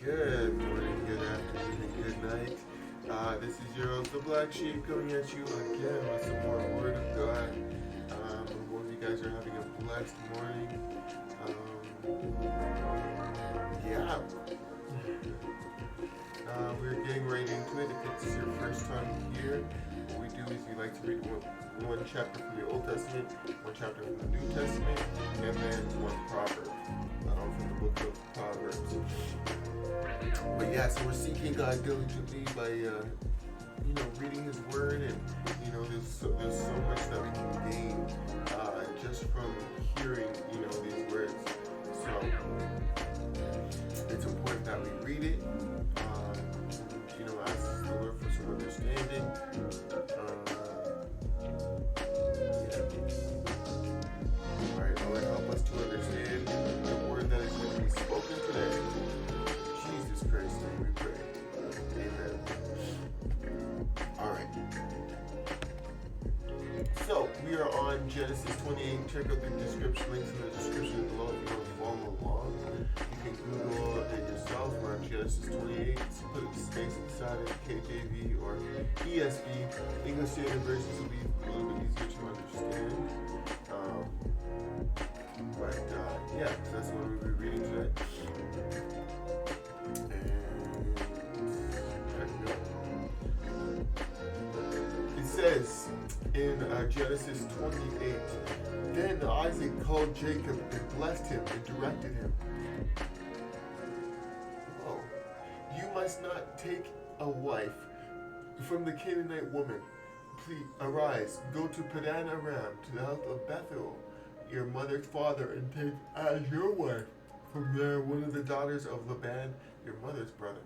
Good morning, good afternoon, and good night. This is your host, the Black Sheep, coming at you again with some more Word of God. I hope you guys are having a blessed morning. Yeah. We're getting right into it. If it's your first time here, what we do is we like to read one chapter from the Old Testament, one chapter from the New Testament, and then one proverb from the book of Proverbs. But yeah, so we're seeking God diligently by reading His Word, and there's so much that we can gain just from hearing these words. So it's important that we read it. Ask the Lord for some understanding. All right, Lord, help us to understand the word that is going to be spoken today. Jesus Christ's name we pray. Amen. All right. So we are on Genesis 28. Check out the description, links in the description below if you want to follow along. You can Google it yourself. We're on Genesis 28. So put a space beside it, KJV or ESV. English Standard Versions will be a little bit easier to understand. Yeah, so that's what we'll be reading today. And it says in Genesis 28, then Isaac called Jacob and blessed him and directed him. Oh, you must not take a wife from the Canaanite woman. Please arise, go to Padan Aram, to the house of Bethuel, your mother's father, and take as your wife from there one of the daughters of Laban, your mother's brother.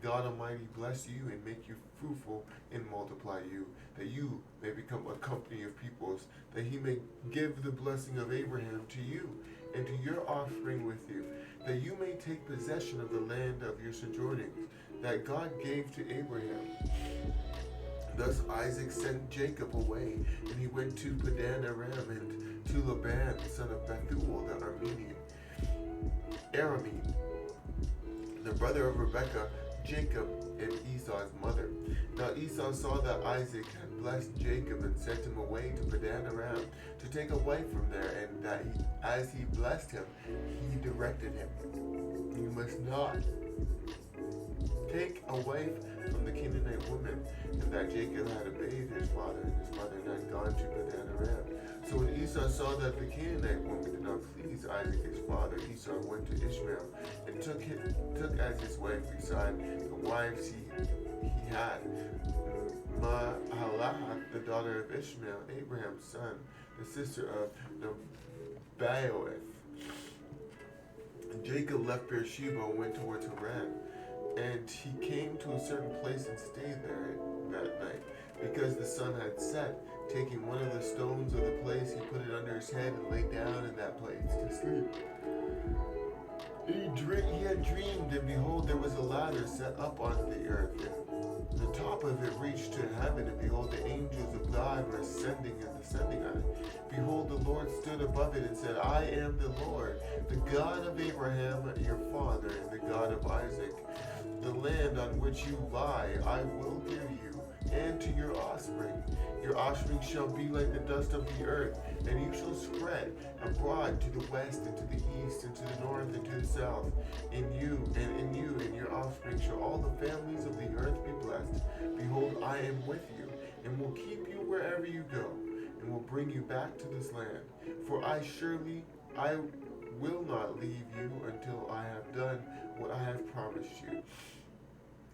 God Almighty bless you and make you fruitful and multiply you, that you may become a company of peoples, that he may give the blessing of Abraham to you and to your offspring with you, that you may take possession of the land of your sojournings, that God gave to Abraham. Thus Isaac sent Jacob away, and he went to Padan Aram and to Laban, the son of Bethuel, the Aramean, the brother of Rebekah, Jacob, and Esau's mother. Now Esau saw that Isaac had blessed Jacob and sent him away to Padan Aram to take a wife from there, and that as he blessed him, he directed him, you must not take a wife from the Canaanite woman, and that Jacob had obeyed his father, and his mother had gone to Padan Aram. So when Esau saw that the Canaanite woman did not please Isaac his father, Esau went to Ishmael and took as his wife beside the wives he had Mahalath, the daughter of Ishmael, Abraham's son, the sister of Nebaioth. Jacob left Beersheba and went towards Haran. And he came to a certain place and stayed there that night, because the sun had set. Taking one of the stones of the place, he put it under his head and lay down in that place to sleep. He had dreamed, and behold, there was a ladder set up on the earth, and the top of it reached to heaven, and behold, the angels of God were ascending and descending on it. Behold, the Lord stood above it and said, I am the Lord, the God of Abraham your father, and the God of Isaac. The land on which you lie I will give you, and to your offspring. Your offspring shall be like the dust of the earth, and you shall spread abroad to the west and to the east and to the north and to the south. In you and your offspring shall all the families of the earth be blessed. Behold, I am with you, and will keep you wherever you go, and will bring you back to this land. For I will not leave you until I have done what I have promised you.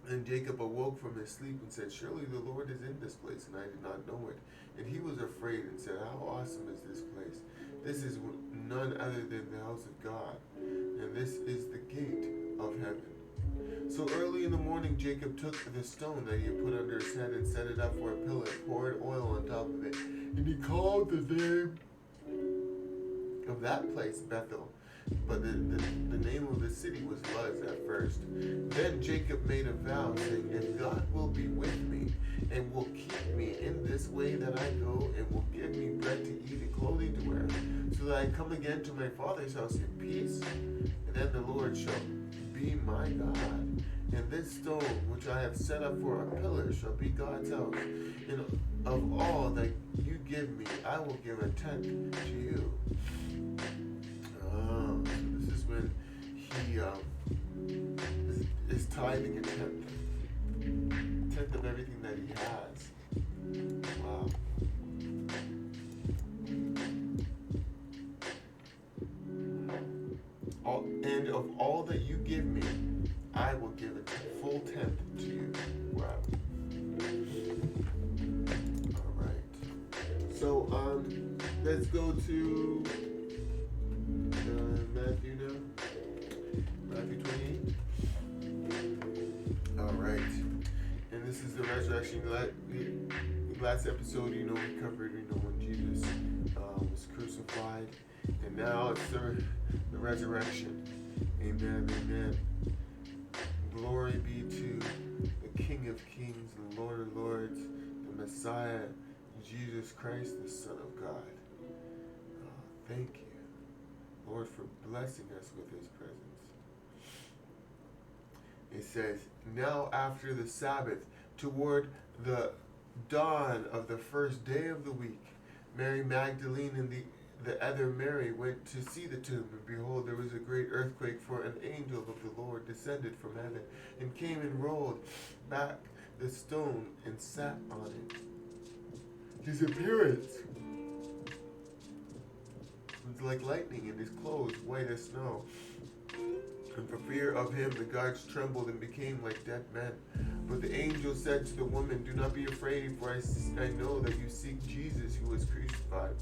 And Jacob awoke from his sleep and said, surely the Lord is in this place, and I did not know it. And he was afraid and said, how awesome is this place? This is none other than the house of God, and this is the gate of heaven. So early in the morning Jacob took the stone that he had put under his head and set it up for a pillar, poured oil on top of it, and he called the name of that place Bethel. But the name of the city was Luz at first. Then Jacob made a vow, saying, if God will be with me, and will keep me in this way that I go, and will give me bread to eat and clothing to wear, so that I come again to my father's house in peace, and then the Lord shall be be my God. And this stone which I have set up for a pillar shall be God's house. And of all that you give me, I will give a tenth to you. So this is when he is tithing a tenth of everything that he has. Wow. And of all that you give me, I will give a full tenth to you. Wow. All right. So let's go to Matthew now. Matthew 28. All right. And this is the resurrection. Last episode, we covered, when Jesus was crucified, and now it's the resurrection. Amen. Amen. Glory be to the King of Kings and Lord of Lords, the Messiah, Jesus Christ, the Son of God. Thank you, Lord, for blessing us with his presence. It says, now after the Sabbath, toward the dawn of the first day of the week, Mary Magdalene and the other Mary went to see the tomb, and behold, there was a great earthquake, for an angel of the Lord descended from heaven, and came and rolled back the stone and sat on it. His appearance was like lightning, and his clothes white as snow. And for fear of him, the guards trembled and became like dead men. But the angel said to the woman, do not be afraid, for I know that you seek Jesus who was crucified.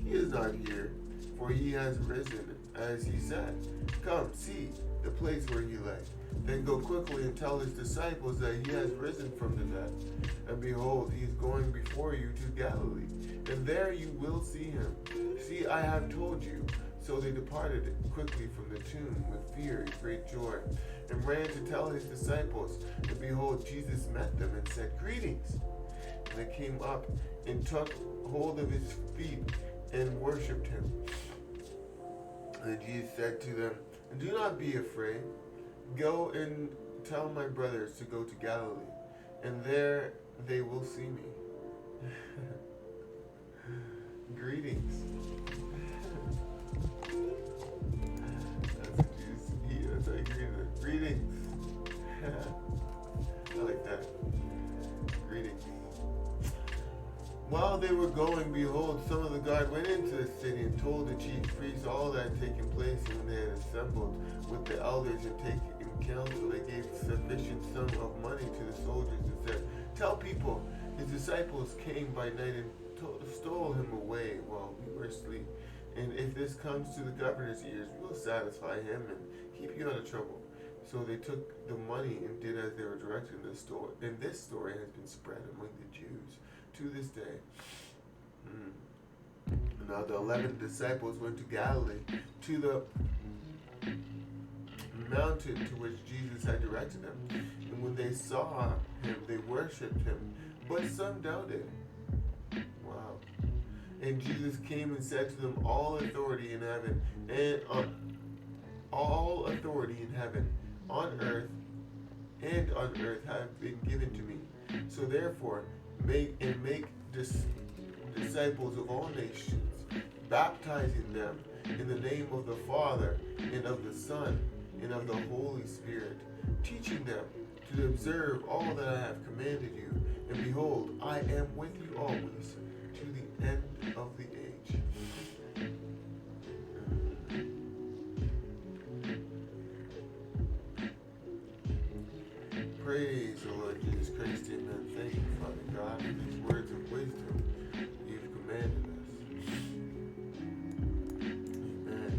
He is not here, for he has risen, as he said. Come, see the place where he lay. Then go quickly and tell his disciples that he has risen from the dead. And behold, he is going before you to Galilee, and there you will see him. See, I have told you. So they departed quickly from the tomb with fear and great joy, and ran to tell his disciples. And behold, Jesus met them and said, greetings. And they came up and took hold of his feet and worshipped him. And Jesus said to them, do not be afraid. Go and tell my brothers to go to Galilee, and there they will see me. Greetings. That's how I greeted them. Greetings. I like that. Greetings. While they were going, behold, some of the guard went into the city and told the chief priests all that had taken place. And when they had assembled with the elders and taken counsel, they gave sufficient sum of money to the soldiers and said, tell people, his disciples came by night and stole him away while we were asleep. And if this comes to the governor's ears, we will satisfy him and keep you out of trouble. So they took the money and did as they were directed in the store. And this story has been spread among the Jews to this day. Now the 11 disciples went to Galilee, to the mountain to which Jesus had directed them. And when they saw him, they worshipped him, but some doubted. Wow. And Jesus came and said to them, all authority in heaven on earth have been given to me. So therefore, make disciples of all nations, baptizing them in the name of the Father and of the Son and of the Holy Spirit, teaching them to observe all that I have commanded you. And behold, I am with you always to the end of the age. Praise the Lord Jesus Christ, amen. Thank you, Father God, for these words of wisdom you've commanded us. Amen.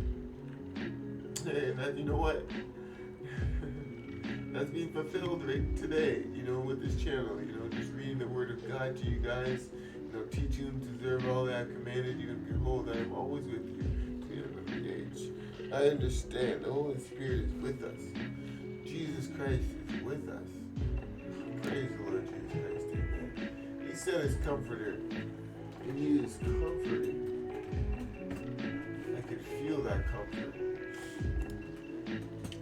And that, you know what? That's being fulfilled right today, with this channel, just reading the word of God to you guys, teaching them to observe all that I've commanded you, and behold, I am always with you to the end of the age. I understand the Holy Spirit is with us. Jesus Christ is with us. Praise the Lord Jesus Christ, amen. He sent his comforter, and he is comforting. I could feel that comfort.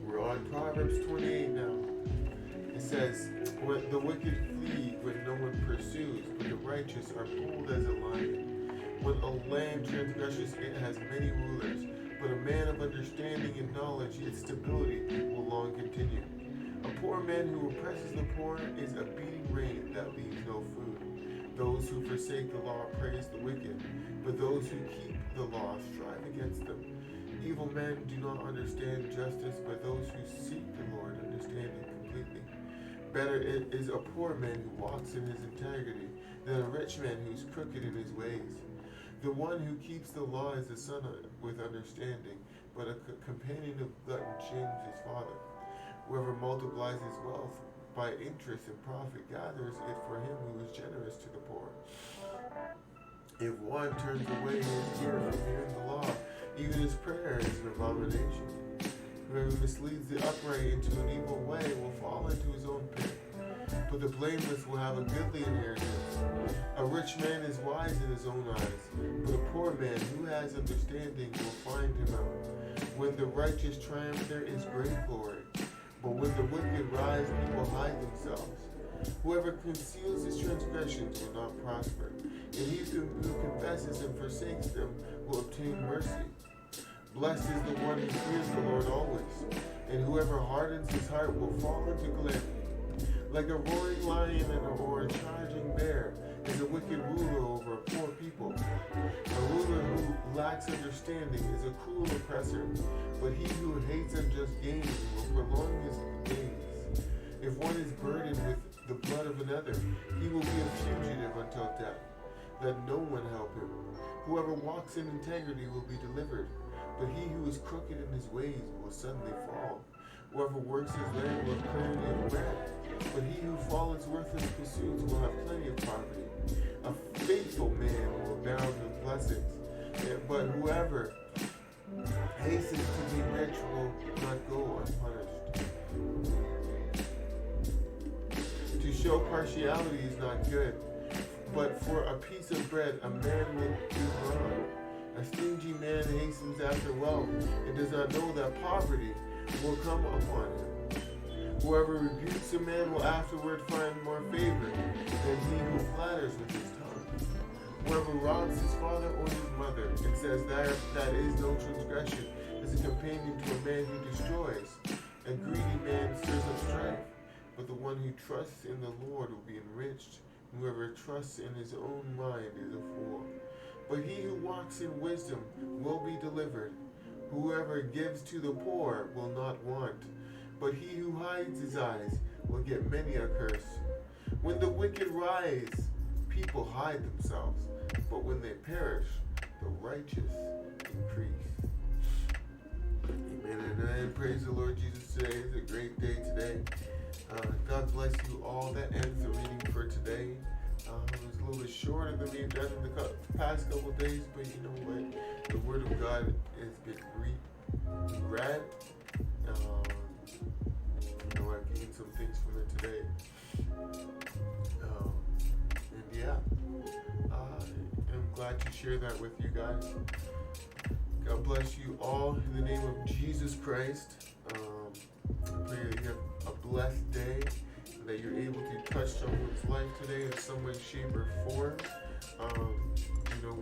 We're on Proverbs 28 now. It says, when the wicked flee when no one pursues, but the righteous are bold as a lion. When a land transgresses, it has many rulers, but a man of understanding and knowledge, its stability will long continue. A poor man who oppresses the poor is a beating rain that leaves no food. Those who forsake the law praise the wicked, but those who keep the law strive against them. Evil men do not understand justice, but those who seek the Lord understand it completely. Better it is a poor man who walks in his integrity than a rich man who is crooked in his ways. The one who keeps the law is a son with understanding, but a companion of glutton shames his father. Whoever multiplies his wealth by interest and profit gathers it for him who is generous to the poor. If one turns away his ear from hearing the law, even his prayer is an abomination. Whoever misleads the upright into an evil way will fall into his own pit, but the blameless will have a goodly inheritance. A rich man is wise in his own eyes, but a poor man who has understanding will find him out. When the righteous triumph, there is great glory, but when the wicked rise, people hide themselves. Whoever conceals his transgressions will not prosper, and he who confesses and forsakes them will obtain mercy. Blessed is the one who fears the Lord always, and whoever hardens his heart will fall into calamity. Like a roaring lion or a charging bear is a wicked ruler over a poor people. A ruler who lacks understanding is a cruel oppressor, but he who hates unjust gain will prolong his days. If one is burdened with the blood of another, he will be a fugitive until death. Let no one help him. Whoever walks in integrity will be delivered, but he who is crooked in his ways will suddenly fall. Whoever works his land will have plenty of bread, but he who follows worthless pursuits will have plenty of poverty. A faithful man will abound with blessings, but whoever hastens to be rich will not go unpunished. To show partiality is not good, but for a piece of bread a man will do wrong. A stingy man hastens after wealth and does not know that poverty will come upon him. Whoever rebukes a man will afterward find more favor than he who flatters with his tongue. Whoever robs his father or his mother and says that is no transgression is a companion to a man who destroys. A greedy man stirs up strife, but the one who trusts in the Lord will be enriched. Whoever trusts in his own mind is a fool. But he who walks in wisdom will be delivered. Whoever gives to the poor will not want, but he who hides his eyes will get many a curse. When the wicked rise, people hide themselves, but when they perish, the righteous increase. Amen and amen. Praise the Lord Jesus. Today is a great day today. God bless you all. That ends the reading for today. It was a little bit shorter than we've done in the past couple of days, but you know what? The Word of God has been read. I've gained some things from it today. And yeah, I'm glad to share that with you guys. God bless you all in the name of Jesus Christ. I pray that you have a blessed day, and that you're able to touch someone's life today in some way, shape, or form.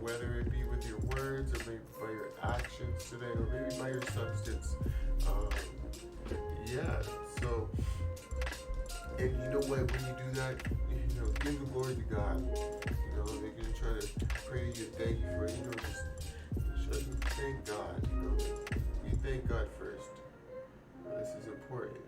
Whether it be with your words, or maybe by your actions today, or maybe by your substance. So, and you know what, when you do that, give the glory to God. They're going to try to praise you, thank you for it. Just thank God. You thank God first. This is important.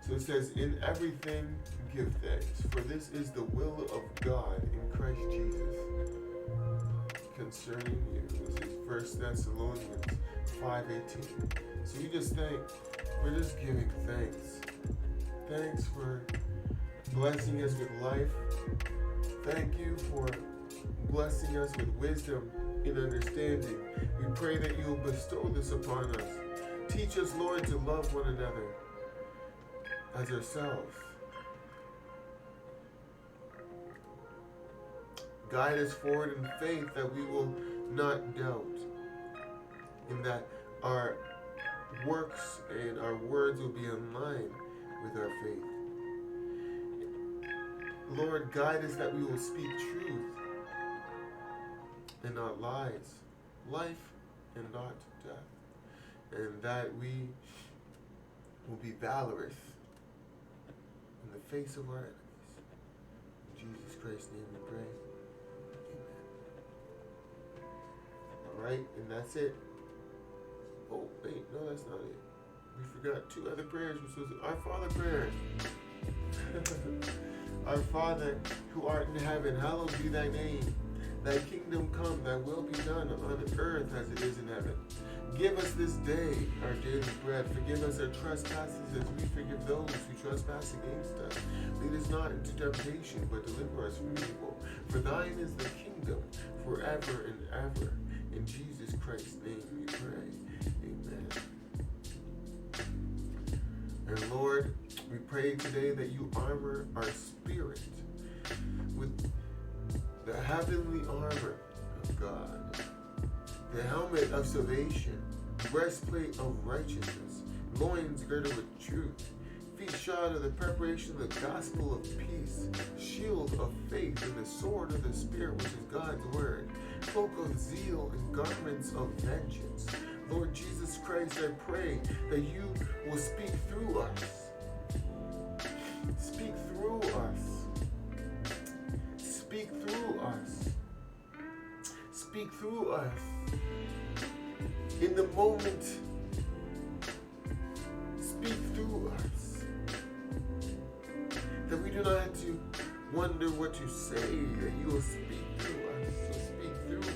So it says, in everything give thanks, for this is the will of God in Christ Jesus concerning you. This is 1 Thessalonians 5:18. So we just we're just giving thanks. Thanks for blessing us with life. Thank you for blessing us with wisdom and understanding. We pray that you will bestow this upon us. Teach us, Lord, to love one another as ourselves. Guide us forward in faith that we will not doubt, and that our works and our words will be in line with our faith. Lord, guide us that we will speak truth and not lies, life and not death, and that we will be valorous in the face of our enemies. In Jesus Christ's name we pray. Amen. Alright, and that's it. Oh, wait, no, that's not it. We forgot 2 other prayers, which was our Father prayer. Our Father, who art in heaven, hallowed be thy name. Thy kingdom come, thy will be done on earth as it is in heaven. Give us this day our daily bread. Forgive us our trespasses as we forgive those who trespass against us. Lead us not into temptation, but deliver us from evil. For thine is the kingdom, forever and ever. In Jesus Christ's name we pray. Amen. And Lord, we pray today that you armor our spirit with the heavenly armor of God, the helmet of salvation, breastplate of righteousness, loins girded with truth, feet shod of the preparation of the gospel of peace, shield of faith, and the sword of the Spirit, which is God's word, cloak of zeal, and garments of vengeance. Lord Jesus Christ, I pray that you will speak through us. Speak through us. Speak through us. Speak through us. In the moment, speak through us. That we do not have to wonder what you say, that you will speak through us. So speak through.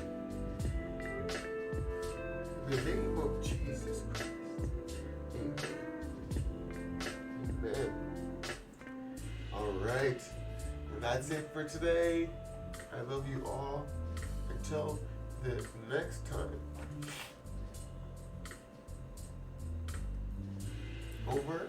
In the name of Jesus Christ. Amen. Amen. All right. Well, that's it for today. I love you all. Until the next time. Over.